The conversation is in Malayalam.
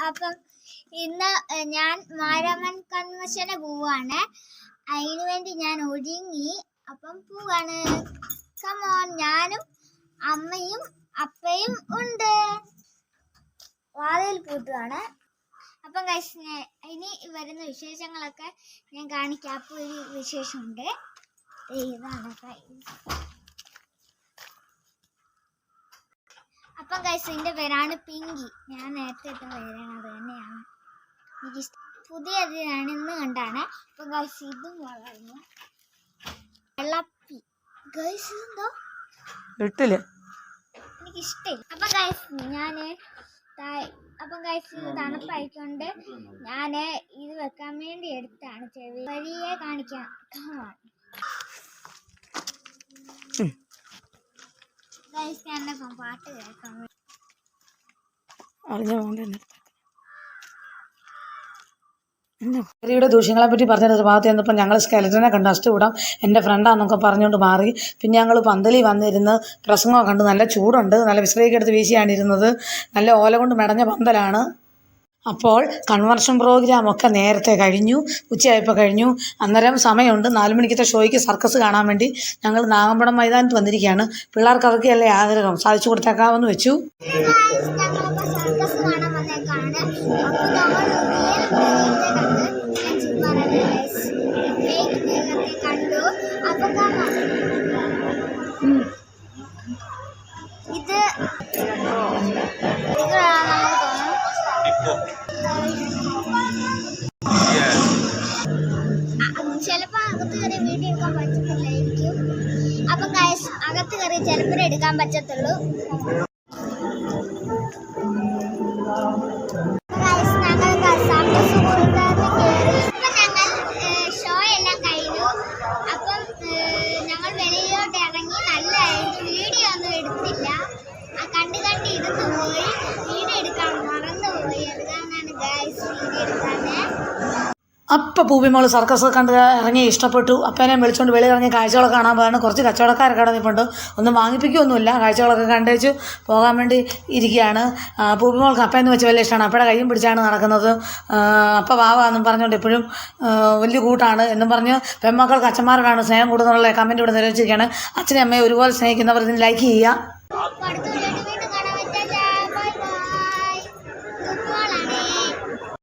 അപ്പം ഇന്ന് ഞാൻ മാരാമൻ കൺവെൻഷന് പോവാണ്. അതിനു വേണ്ടി ഞാൻ ഒരുങ്ങി അപ്പം പോവാണ്. കമോൺ, ഞാനും അമ്മയും അപ്പയും ഉണ്ട്. വാതിൽ പൂട്ടുവാണ്. അപ്പം ഗൈസ്, ഇനി വരുന്ന വിശേഷങ്ങളൊക്കെ ഞാൻ കാണിക്കാം. അപ്പോൾ ഒരു വിശേഷമുണ്ട്. ഇതാണ് അപ്പം ഗൈസ്, ഇതിൻ്റെ പേരാണ് പിങ്കി. ഞാൻ നേരത്തെ ഇട്ട പേരാണ്, അത് തന്നെയാണ് എനിക്ക് പുതിയതിനാണ്, ഇന്ന് കണ്ടാണ്. അപ്പം ഗൈസ്, ഇതും വളർന്നു വെള്ളപ്പി. ഗൈസ്, ഇതെന്തോ ഇട്ടില്ല, എനിക്കിഷ്ടമില്ല. അപ്പം ഗൈസ്, അപ്പം ഗൈസ്, ഇത് തണുപ്പായിക്കൊണ്ട് ഞാൻ ഇത് വെക്കാൻ വേണ്ടി എടുത്താണ്. ചെവി വഴിയെ കാണിക്കാം. ഗൈസ്, ഞാൻ പാട്ട് കേൾക്കാൻ യുടെ ദൂഷ്യങ്ങളെ പറ്റി പറഞ്ഞൊരു ഭാഗത്ത് ചെന്നപ്പോൾ ഞങ്ങൾ സ്കെലറ്റനെ കണ്ട് അഷ്ടകൂടാം എൻ്റെ ഫ്രണ്ടാന്നൊക്കെ പറഞ്ഞുകൊണ്ട് മാറി. പിന്നെ ഞങ്ങൾ പന്തലിൽ വന്നിരുന്ന് പ്രസംഗം കണ്ട്. നല്ല ചൂടുണ്ട്, നല്ല വിശ്രമിക്ക് എടുത്ത് വീശിയാണ് ഇരുന്നത്. നല്ല ഓല കൊണ്ട് മെടഞ്ഞ പന്തലാണ്. അപ്പോൾ കൺവെൻഷൻ പ്രോഗ്രാമൊക്കെ നേരത്തെ കഴിഞ്ഞു, ഉച്ചയായപ്പോൾ കഴിഞ്ഞു. അന്നേരം സമയമുണ്ട് 4 മണിക്കത്തെ ഷോയ്ക്ക് സർക്കസ് കാണാൻ വേണ്ടി ഞങ്ങൾ നാഗമ്പടം മൈതാനത്ത് വന്നിരിക്കുകയാണ്. പിള്ളേർക്ക് അതൊക്കെയല്ലേ ആഗ്രഹം, സാധിച്ചു കൊടുത്തേക്കാമെന്ന് വെച്ചു. ചിലപ്പോ അകത്ത് കയറി വീഡിയോ എടുക്കാൻ പറ്റത്തില്ലായിരിക്കും. അപ്പൊ അകത്ത് കയറി ചിലപ്പോൾ എടുക്കാൻ പറ്റത്തുള്ളൂ. ഷോ എല്ലാം കഴിഞ്ഞു. അപ്പം ഞങ്ങൾ വെളിയിലോട്ട് ഇറങ്ങി. നല്ലതായിരുന്നു. വീഡിയോ ഒന്നും എടുത്തില്ല, കണ്ട് ഇരുന്ന് പോയി. വീഡിയോ എടുക്കാൻ മറന്നുപോയി. അതുകാരണമാണ് ഗൈസ് വീഡിയോ എടുക്കാന്. അപ്പം പൂവിമോൾ സർക്കസ് കണ്ട് ഇറങ്ങി, ഇഷ്ടപ്പെട്ടു. അപ്പനെ വിളിച്ചുകൊണ്ട് വെളിയിൽ ഇറങ്ങി കാഴ്ചകളൊക്കെ കാണാൻ പോകാണ്. കുറച്ച് കച്ചവടക്കാരൊക്കെ കിടന്നിട്ടുണ്ട്. ഒന്നും വാങ്ങിപ്പിക്കുകയൊന്നുമില്ല, കാഴ്ചകളൊക്കെ കണ്ടേച്ച് പോകാൻ വേണ്ടി ഇരിക്കുകയാണ്. പൂവിമോൾക്ക് അപ്പയെന്ന് വെച്ച് വലിയ ഇഷ്ടമാണ്. അപ്പയുടെ കയ്യും പിടിച്ചാണ് നടക്കുന്നത്. അപ്പ വാവാന്നും പറഞ്ഞുകൊണ്ട് എപ്പോഴും വലിയ കൂട്ടാണ് എന്നും പറഞ്ഞ് പെൺമക്കൾക്ക് അച്ഛന്മാരോടാണ് സ്നേഹം കൂടുന്നുള്ള കമൻറ്റ് ഇവിടെ നിലവിച്ചിരിക്കുകയാണ്. അച്ഛനെ അമ്മയെ ഒരുപോലെ സ്നേഹിക്കുന്നവർ ഇതിന് ലൈക്ക് ചെയ്യുക.